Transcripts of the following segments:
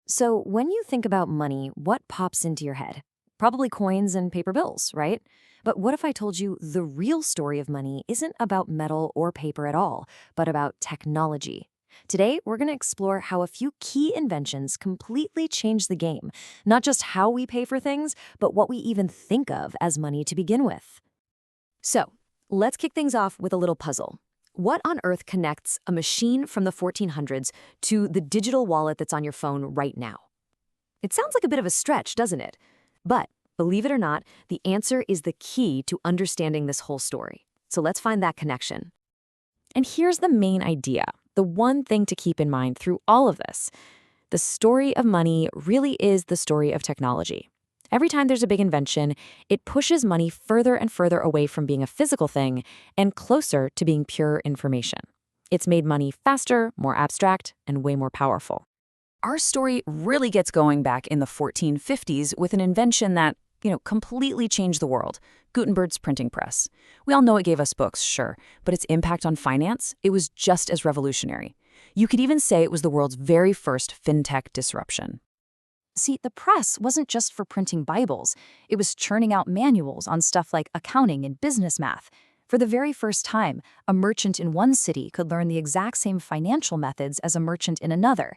So, when you think about money, what pops into your head? Probably coins and paper bills, right? But what if I told you the real story of money isn't about metal or paper at all, but about technology? Today, we're going to explore how a few key inventions completely changed the game, not just how we pay for things, but what we even think of as money to begin with. So, let's kick things off with a little puzzle. What on earth connects a machine from the 1400s to the digital wallet that's on your phone right now? It sounds like a bit of a stretch, doesn't it? But believe it or not, the answer is the key to understanding this whole story. So let's find that connection. And here's the main idea, the one thing to keep in mind through all of this. The story of money really is the story of technology. Every time there's a big invention, it pushes money further and further away from being a physical thing and closer to being pure information. It's made money faster, more abstract, and way more powerful. Our story really gets going back in the 1450s with an invention that, completely changed the world, Gutenberg's printing press. We all know it gave us books, sure, but its impact on finance, it was just as revolutionary. You could even say it was the world's very first fintech disruption. See, the press wasn't just for printing Bibles. It was churning out manuals on stuff like accounting and business math. For the very first time, a merchant in one city could learn the exact same financial methods as a merchant in another.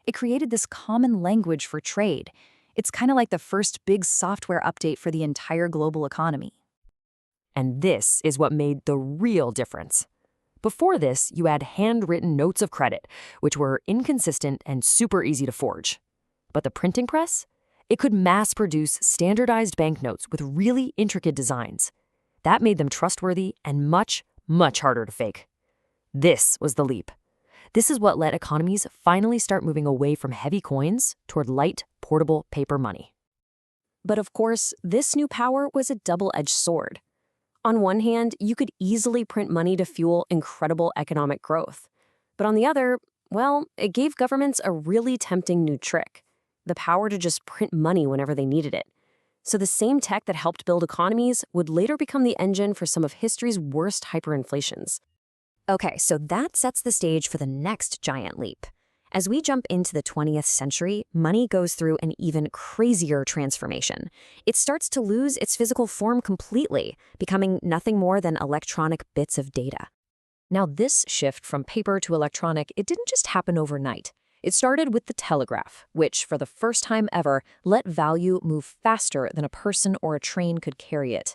It created this common language for trade. It's kind of like the first big software update for the entire global economy. And this is what made the real difference. Before this, you had handwritten notes of credit, which were inconsistent and super easy to forge. But the printing press? It could mass produce standardized banknotes with really intricate designs. That made them trustworthy and much, much harder to fake. This was the leap. This is what let economies finally start moving away from heavy coins toward light, portable paper money. But of course, this new power was a double-edged sword. On one hand, you could easily print money to fuel incredible economic growth. But on the other, well, it gave governments a really tempting new trick: the power to just print money whenever they needed it. So the same tech that helped build economies would later become the engine for some of history's worst hyperinflations. Okay, so that sets the stage for the next giant leap. As we jump into the 20th century, money goes through an even crazier transformation. It starts to lose its physical form completely, becoming nothing more than electronic bits of data. Now, this shift from paper to electronic, it didn't just happen overnight. It started with the telegraph, which, for the first time ever, let value move faster than a person or a train could carry it.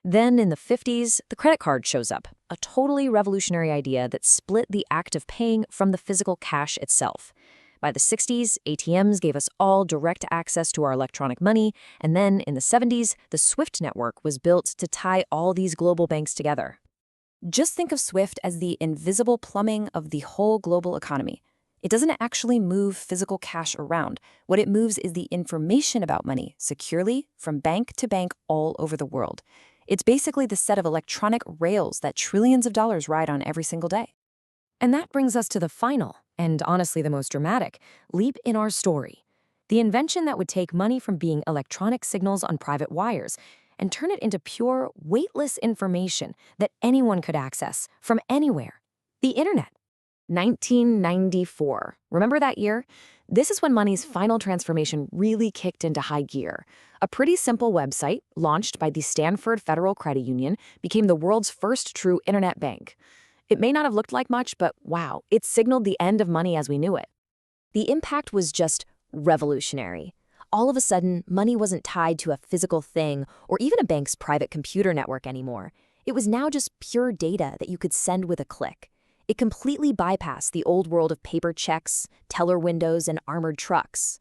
Then, in the 50s, the credit card shows up, a totally revolutionary idea that split the act of paying from the physical cash itself. By the 60s, ATMs gave us all direct access to our electronic money, and then, in the 70s, the SWIFT network was built to tie all these global banks together. Just think of SWIFT as the invisible plumbing of the whole global economy. It doesn't actually move physical cash around. What it moves is the information about money securely from bank to bank all over the world. It's basically the set of electronic rails that trillions of dollars ride on every single day. And that brings us to the final, and honestly the most dramatic, leap in our story. The invention that would take money from being electronic signals on private wires and turn it into pure, weightless information that anyone could access from anywhere. The internet. 1994. Remember that year? This is when money's final transformation really kicked into high gear. A pretty simple website, launched by the Stanford Federal Credit Union, became the world's first true internet bank. It may not have looked like much, but wow, it signaled the end of money as we knew it. The impact was just revolutionary. All of a sudden, money wasn't tied to a physical thing or even a bank's private computer network anymore. It was now just pure data that you could send with a click. It completely bypassed the old world of paper checks, teller windows, and armored trucks.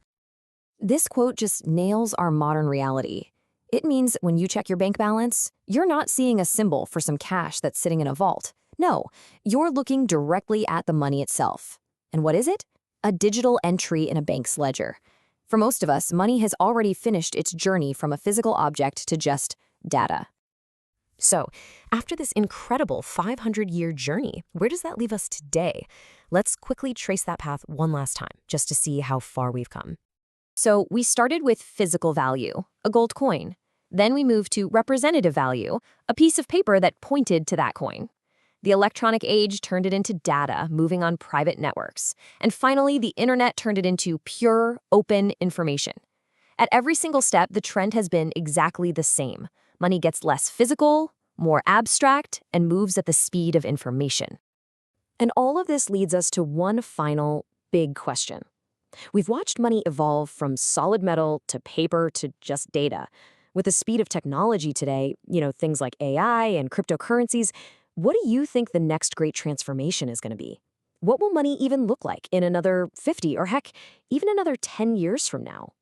This quote just nails our modern reality. It means when you check your bank balance, you're not seeing a symbol for some cash that's sitting in a vault. No, you're looking directly at the money itself. And what is it? A digital entry in a bank's ledger. For most of us, money has already finished its journey from a physical object to just data. So, after this incredible 500-year journey, where does that leave us today? Let's quickly trace that path one last time, just to see how far we've come. So, we started with physical value, a gold coin. Then we moved to representative value, a piece of paper that pointed to that coin. The electronic age turned it into data moving on private networks. And finally, the internet turned it into pure, open information. At every single step, the trend has been exactly the same. Money gets less physical, more abstract, and moves at the speed of information. And all of this leads us to one final big question. We've watched money evolve from solid metal to paper to just data. With the speed of technology today, things like AI and cryptocurrencies, what do you think the next great transformation is going to be? What will money even look like in another 50 or heck, even another 10 years from now?